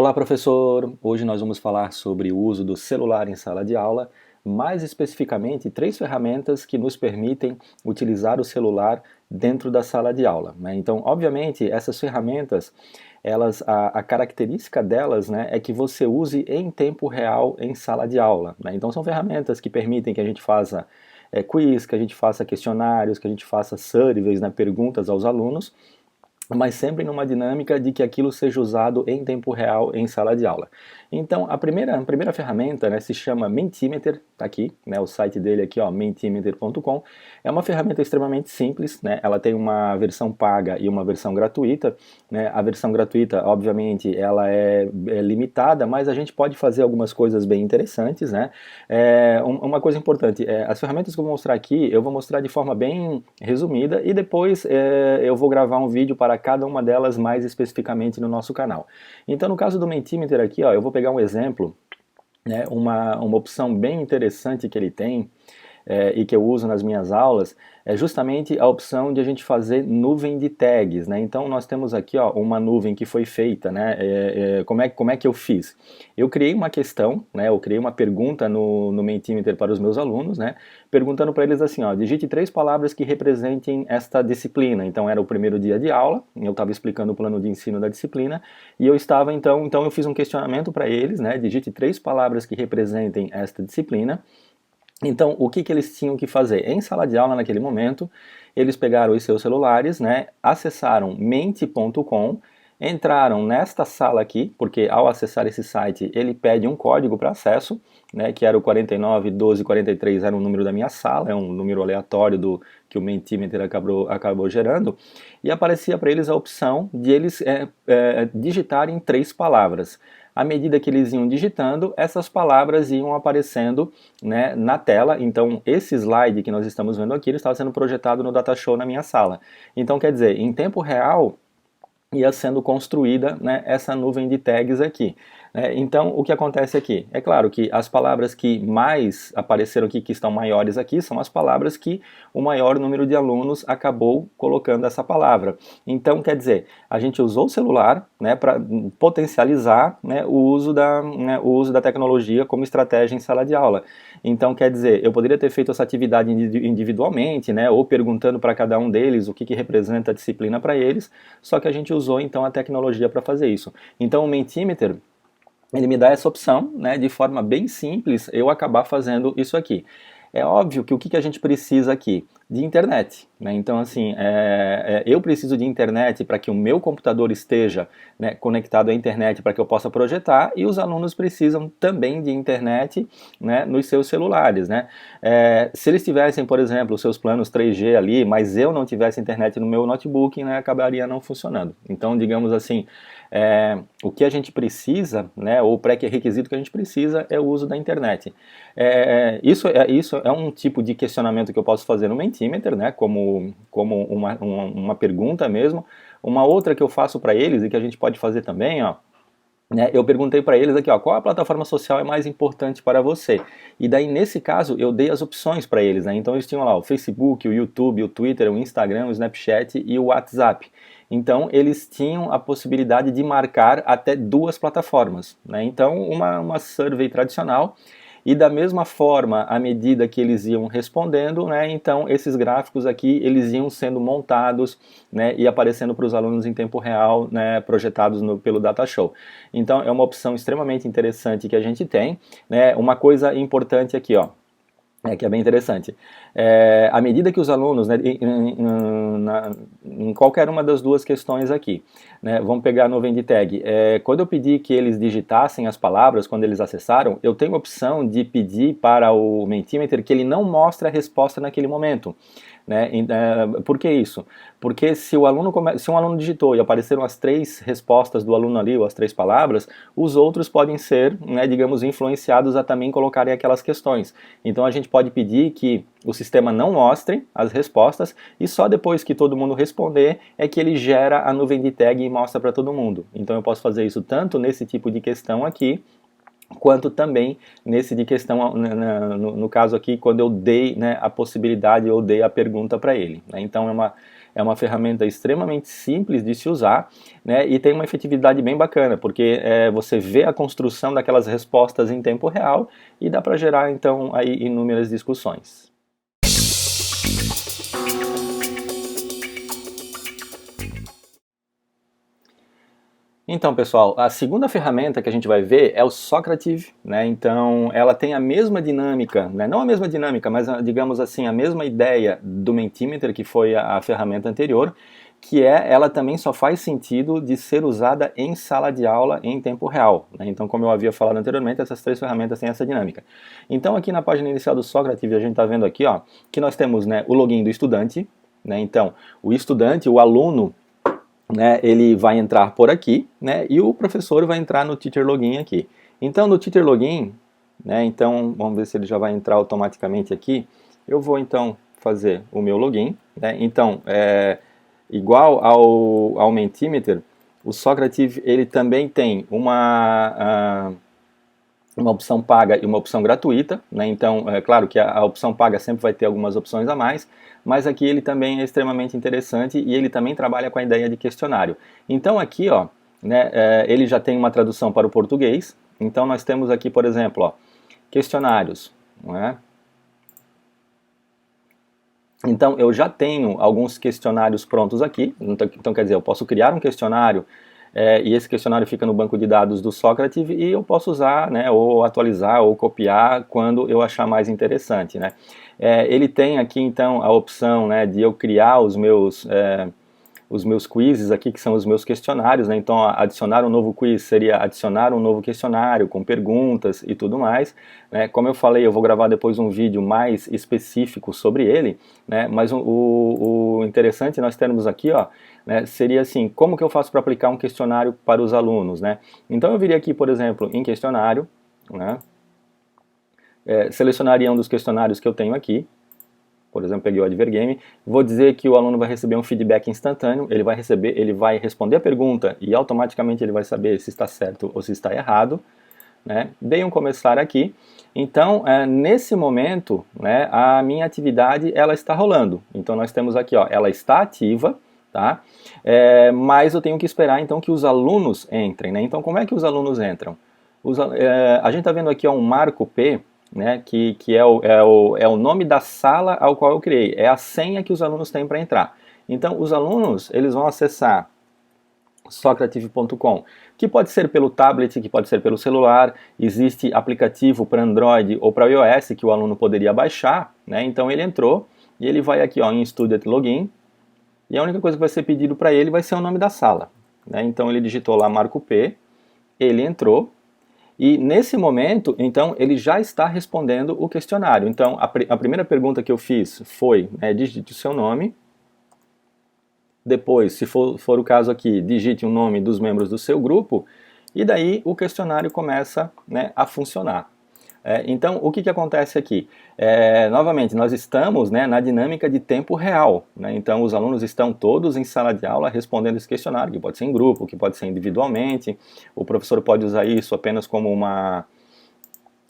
Olá, professor! Hoje nós vamos falar sobre o uso do celular em sala de aula, mais especificamente três ferramentas que nos permitem utilizar o celular dentro da sala de aula, né? Então, obviamente, essas ferramentas, a característica delas, né, é que você use em tempo real em sala de aula, né? Então, são ferramentas que permitem que a gente faça quiz, que a gente faça questionários, que a gente faça surveys, né, perguntas aos alunos, mas sempre numa dinâmica de que aquilo seja usado em tempo real em sala de aula. Então, a primeira ferramenta, né, se chama Mentimeter, tá aqui, né, o site dele aqui, ó, mentimeter.com. É uma ferramenta extremamente simples, né, ela tem uma versão paga e uma versão gratuita, né. A versão gratuita, obviamente, ela é limitada, mas a gente pode fazer algumas coisas bem interessantes, né. Uma coisa importante, as ferramentas que eu vou mostrar aqui, eu vou mostrar de forma bem resumida e depois eu vou gravar um vídeo para cada uma delas mais especificamente no nosso canal. Então, no caso do Mentimeter aqui, ó, eu vou pegar um exemplo, né, uma opção bem interessante que ele tem, e que eu uso nas minhas aulas, é justamente a opção de a gente fazer nuvem de tags, né? Então nós temos aqui, ó, uma nuvem que foi feita, né? Como é que eu fiz? Eu criei uma questão, né? Eu criei uma pergunta no Mentimeter para os meus alunos, né? Perguntando para eles assim, ó, digite 3 palavras que representem esta disciplina. Então era o primeiro dia de aula, eu estava explicando o plano de ensino da disciplina, e eu estava então eu fiz um questionamento para eles, né? Digite 3 palavras que representem esta disciplina. Então, o que eles tinham que fazer? Em sala de aula, naquele momento, eles pegaram os seus celulares, né, acessaram mente.com, entraram nesta sala aqui, porque ao acessar esse site, ele pede um código para acesso, né, que era o 491243, era o número da minha sala, é um número aleatório que o Mentimeter acabou gerando, e aparecia para eles a opção de eles digitarem 3 palavras. À medida que eles iam digitando, essas palavras iam aparecendo, né, na tela. Então, esse slide que nós estamos vendo aqui, ele estava sendo projetado no Datashow na minha sala. Então, quer dizer, em tempo real, ia sendo construída, né, essa nuvem de tags aqui. Então, o que acontece aqui? É claro que as palavras que mais apareceram aqui, que estão maiores aqui, são as palavras que o maior número de alunos acabou colocando essa palavra. Então, quer dizer, a gente usou o celular, né, para potencializar, né, o uso da tecnologia como estratégia em sala de aula. Então, quer dizer, eu poderia ter feito essa atividade individualmente, né, ou perguntando para cada um deles o que representa a disciplina para eles, só que a gente usou então a tecnologia para fazer isso. Então o Mentimeter, ele me dá essa opção, né, de forma bem simples, eu acabar fazendo isso aqui. É óbvio que o que a gente precisa aqui? De internet, né? Então, assim, eu preciso de internet para que o meu computador esteja, né, conectado à internet para que eu possa projetar, e os alunos precisam também de internet, né, nos seus celulares, né? Se eles tivessem, por exemplo, os seus planos 3G ali, mas eu não tivesse internet no meu notebook, né, acabaria não funcionando. Então, digamos assim, o que a gente precisa, né, ou o pré-requisito que a gente precisa é o uso da internet. Isso é um tipo de questionamento que eu posso fazer no Mentimeter, né, como uma pergunta mesmo. Uma outra que eu faço para eles e que a gente pode fazer também, ó, né, eu perguntei para eles aqui, ó, qual a plataforma social é mais importante para você? E daí, nesse caso, eu dei as opções para eles, né? Então eles tinham lá o Facebook, o YouTube, o Twitter, o Instagram, o Snapchat e o WhatsApp. Então eles tinham a possibilidade de marcar até 2 plataformas, né? Então uma survey tradicional. E da mesma forma, à medida que eles iam respondendo, né, então esses gráficos aqui, eles iam sendo montados, né, e aparecendo para os alunos em tempo real, né, projetados pelo Datashow. Então é uma opção extremamente interessante que a gente tem, né. Uma coisa importante aqui, ó, que é bem interessante. À medida que os alunos, né, em qualquer uma das duas questões aqui, né, vamos pegar a nuvem de tag, quando eu pedi que eles digitassem as palavras, quando eles acessaram, eu tenho a opção de pedir para o Mentimeter que ele não mostre a resposta naquele momento. Né? Por que isso? Porque se um aluno digitou e apareceram as 3 respostas do aluno ali, ou as 3 palavras, os outros podem ser, né, digamos, influenciados a também colocarem aquelas questões. Então a gente pode pedir que o sistema não mostre as respostas e só depois que todo mundo responder é que ele gera a nuvem de tag e mostra para todo mundo. Então eu posso fazer isso tanto nesse tipo de questão aqui, quanto também nesse de questão, no caso aqui, quando eu dei, né, a possibilidade, eu dei a pergunta para ele. Né? Então é uma ferramenta extremamente simples de se usar, né, e tem uma efetividade bem bacana, porque você vê a construção daquelas respostas em tempo real e dá para gerar então aí inúmeras discussões. Então, pessoal, a segunda ferramenta que a gente vai ver é o Socrative, né? Então, ela tem a mesma dinâmica, né? Não a mesma dinâmica, mas digamos assim, a mesma ideia do Mentimeter, que foi a ferramenta anterior, que ela também só faz sentido de ser usada em sala de aula em tempo real, né? Então, como eu havia falado anteriormente, essas três ferramentas têm essa dinâmica. Então, aqui na página inicial do Socrative, a gente está vendo aqui, ó, que nós temos, né, o login do estudante, né? Então, o estudante, o aluno, né, ele vai entrar por aqui, né, e o professor vai entrar no Teacher Login aqui. Então, no Teacher Login, né, então, vamos ver se ele já vai entrar automaticamente aqui. Eu vou, então, fazer o meu login, né, então, igual ao Mentimeter, o Socrative, ele também tem uma opção paga e uma opção gratuita, né? Então, é claro que a opção paga sempre vai ter algumas opções a mais, mas aqui ele também é extremamente interessante e ele também trabalha com a ideia de questionário. Então aqui, ó, né, ele já tem uma tradução para o português, então nós temos aqui, por exemplo, ó, questionários, não é? Então eu já tenho alguns questionários prontos aqui, então quer dizer, eu posso criar um questionário e esse questionário fica no banco de dados do Socrative e eu posso usar, né, ou atualizar ou copiar quando eu achar mais interessante, né. Ele tem aqui então a opção, né, de eu criar os meus quizzes aqui, que são os meus questionários, né? Então adicionar um novo quiz seria adicionar um novo questionário com perguntas e tudo mais, né? Como eu falei, eu vou gravar depois um vídeo mais específico sobre ele, né? Mas o interessante nós termos aqui, ó, né, seria assim, como que eu faço para aplicar um questionário para os alunos, né? Então eu viria aqui, por exemplo, em questionário, né? Selecionaria um dos questionários que eu tenho aqui. Por exemplo, peguei o Advergame, vou dizer que o aluno vai receber um feedback instantâneo, ele vai responder a pergunta e automaticamente ele vai saber se está certo ou se está errado, né? Dei um começar aqui, então nesse momento, né, a minha atividade ela está rolando, então nós temos aqui, ó, ela está ativa, tá? Mas eu tenho que esperar então que os alunos entrem, né? Então como é que os alunos entram? A gente está vendo aqui, ó, um marco P, né, que é o nome da sala ao qual eu criei, é a senha que os alunos têm para entrar. Então, os alunos eles vão acessar socrative.com, que pode ser pelo tablet, que pode ser pelo celular, existe aplicativo para Android ou para iOS que o aluno poderia baixar, né? Então ele entrou e ele vai aqui, ó, em Student Login, e a única coisa que vai ser pedido para ele vai ser o nome da sala, né? Então ele digitou lá Marco P, ele entrou, e nesse momento, então, ele já está respondendo o questionário. Então, a primeira pergunta que eu fiz foi, né, digite o seu nome. Depois, se for o caso aqui, digite o nome dos membros do seu grupo. E daí o questionário começa, né, a funcionar. Então, o que acontece aqui? Novamente, nós estamos, né, na dinâmica de tempo real, né? Então, os alunos estão todos em sala de aula respondendo esse questionário, que pode ser em grupo, que pode ser individualmente. O professor pode usar isso apenas como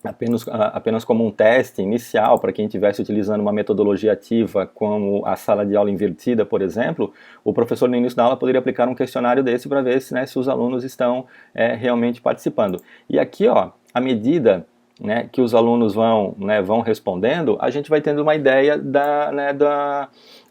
apenas como um teste inicial para quem estivesse utilizando uma metodologia ativa como a sala de aula invertida, por exemplo. O professor no início da aula poderia aplicar um questionário desse para ver se, né, se os alunos estão realmente participando. E aqui, ó, à medida, né, que os alunos vão respondendo, a gente vai tendo uma ideia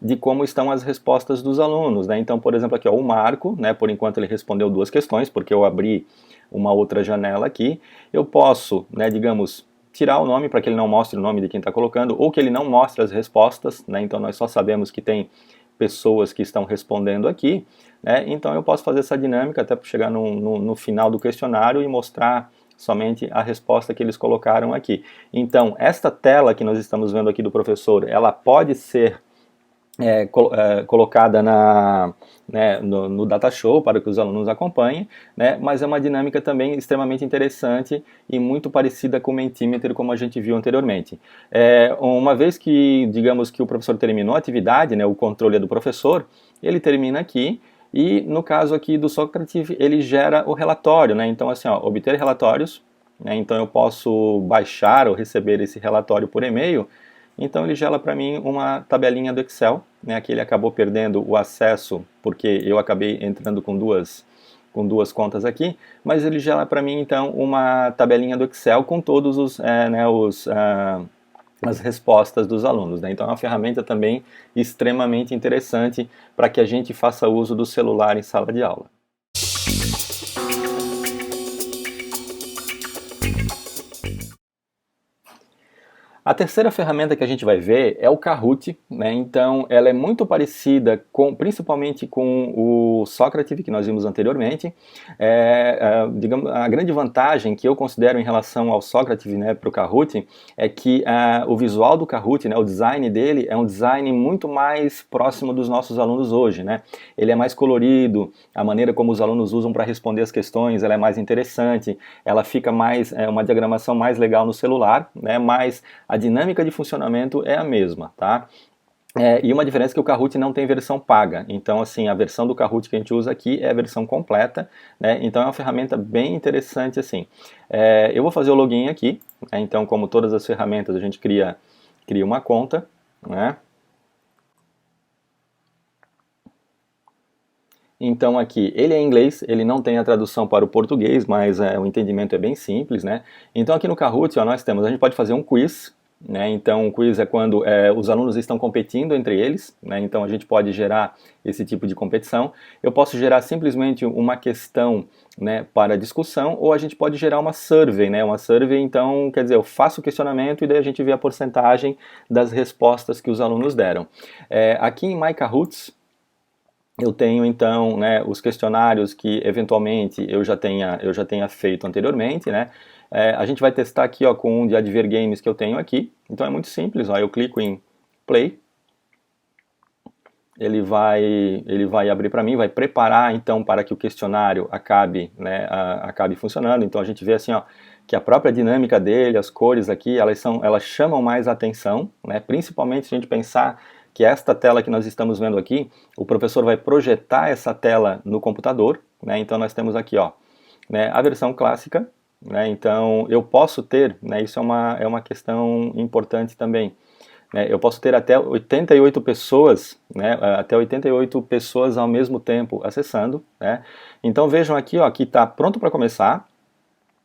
de como estão as respostas dos alunos, né? Então, por exemplo, aqui, ó, o Marco, né, por enquanto ele respondeu 2 questões, porque eu abri uma outra janela aqui. Eu posso, né, digamos, tirar o nome para que ele não mostre o nome de quem está colocando, ou que ele não mostre as respostas, né? Então nós só sabemos que tem pessoas que estão respondendo aqui, né? Então eu posso fazer essa dinâmica até para chegar no final do questionário e mostrar somente a resposta que eles colocaram aqui. Então, esta tela que nós estamos vendo aqui do professor, ela pode ser colocada no Data Show para que os alunos acompanhem, né? Mas é uma dinâmica também extremamente interessante e muito parecida com o Mentimeter, como a gente viu anteriormente. Uma vez que, digamos que o professor terminou a atividade, né, o controle é do professor, ele termina aqui. E no caso aqui do Socrative, ele gera o relatório, né? Então assim, ó, obter relatórios, né? Então eu posso baixar ou receber esse relatório por e-mail. Então ele gera para mim uma tabelinha do Excel, né? Aqui ele acabou perdendo o acesso porque eu acabei entrando com duas contas aqui, mas ele gera para mim então uma tabelinha do Excel com todos as respostas dos alunos, né? Então é uma ferramenta também extremamente interessante para que a gente faça uso do celular em sala de aula. A terceira ferramenta que a gente vai ver é o Kahoot, né? Então ela é muito parecida principalmente com o Socrative que nós vimos anteriormente. Digamos, a grande vantagem que eu considero em relação ao Socrative, né, para o Kahoot, é que o visual do Kahoot, né, o design dele é um design muito mais próximo dos nossos alunos hoje, né? Ele é mais colorido, a maneira como os alunos usam para responder as questões, ela é mais interessante, ela fica mais, uma diagramação mais legal no celular, né? Mas a dinâmica de funcionamento é a mesma, tá? E uma diferença é que o Kahoot não tem versão paga, então assim, a versão do Kahoot que a gente usa aqui é a versão completa, né? Então é uma ferramenta bem interessante assim. Eu vou fazer o login aqui, né? Então como todas as ferramentas a gente cria uma conta, né? Então aqui, ele é em inglês, ele não tem a tradução para o português, mas o entendimento é bem simples, né? Então aqui no Kahoot, ó, a gente pode fazer um quiz, né? Então o quiz é quando os alunos estão competindo entre eles, né? Então a gente pode gerar esse tipo de competição. Eu posso gerar simplesmente uma questão, né, para discussão, ou a gente pode gerar uma survey, né? Uma survey, então, quer dizer, eu faço o questionamento e daí a gente vê a porcentagem das respostas que os alunos deram. Aqui em My Kahoots, eu tenho então, né, os questionários que eventualmente eu já tenha feito anteriormente, né? A gente vai testar aqui, ó, com um de Adver Games que eu tenho aqui. Então é muito simples, ó, eu clico em Play, ele vai abrir para mim, vai preparar então para que o questionário acabe, né, acabe funcionando. Então a gente vê assim, ó, que a própria dinâmica dele, as cores aqui, elas chamam mais atenção, né? Principalmente se a gente pensar que esta tela que nós estamos vendo aqui, o professor vai projetar essa tela no computador, né? Então nós temos aqui, ó, né, a versão clássica, né? Então eu posso ter, né, isso é uma questão importante também, né? Eu posso ter até 88 pessoas, né, até 88 pessoas ao mesmo tempo acessando, né? Então vejam aqui, ó, que está pronto para começar,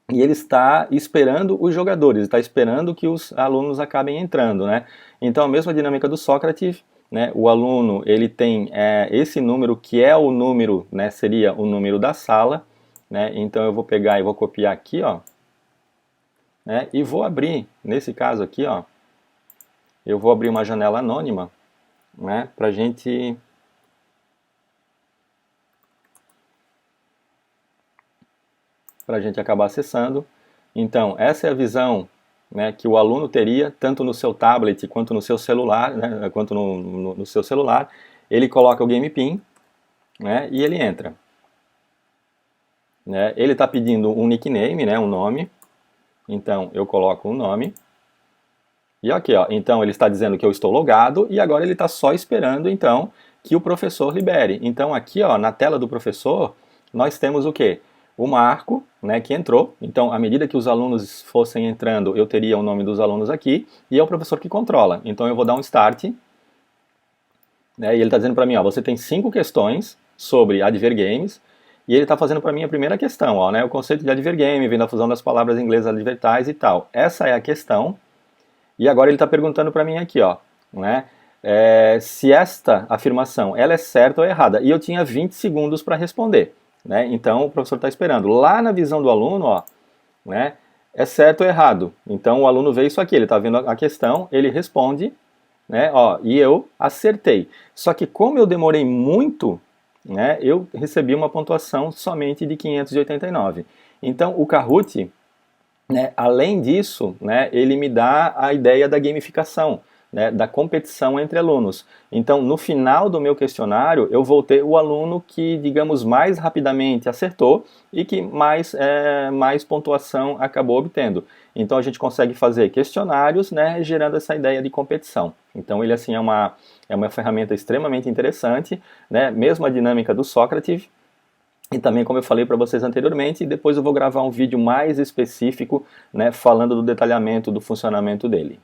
e ele está esperando os jogadores, está esperando que os alunos acabem entrando, né? Então a mesma dinâmica do Socrative, né? O aluno ele tem esse número que é o número, né? Seria o número da sala, né? Então eu vou pegar e vou copiar aqui, ó, né? E vou abrir, nesse caso aqui, ó, eu vou abrir uma janela anônima, né? Para gente acabar acessando. Então, essa é a visão, né, que o aluno teria, tanto no seu tablet quanto no seu celular, né, quanto no seu celular. Ele coloca o Game Pin, né, e ele entra. Né, ele está pedindo um nickname, né, um nome. Então, eu coloco um nome. E aqui, ó, então ele está dizendo que eu estou logado e agora ele está só esperando, então, que o professor libere. Então, aqui, ó, na tela do professor, nós temos o quê? O Marco, né, que entrou. Então, à medida que os alunos fossem entrando, eu teria o nome dos alunos aqui e é o professor que controla. Então, eu vou dar um Start, né, e ele está dizendo para mim, ó, você tem 5 questões sobre Adver Games e ele está fazendo para mim a primeira questão, ó, né, o conceito de Adver Game, vem da fusão das palavras inglesas advertise e tal. Essa é a questão. E agora ele está perguntando para mim aqui, ó, né, se esta afirmação ela é certa ou errada. E eu tinha 20 segundos para responder, né? Então o professor está esperando. Lá na visão do aluno, ó, né, é certo ou errado. Então o aluno vê isso aqui, ele está vendo a questão, ele responde, né, ó, e eu acertei. Só que como eu demorei muito, né, eu recebi uma pontuação somente de 589. Então o Kahoot, né, além disso, né, ele me dá a ideia da gamificação, né, da competição entre alunos. Então, no final do meu questionário, eu vou ter o aluno que, digamos, mais rapidamente acertou e que mais pontuação acabou obtendo. Então, a gente consegue fazer questionários, né, gerando essa ideia de competição. Então, ele assim é uma ferramenta extremamente interessante, né, mesmo a dinâmica do Socrative. E também, como eu falei para vocês anteriormente, depois eu vou gravar um vídeo mais específico, né, falando do detalhamento do funcionamento dele.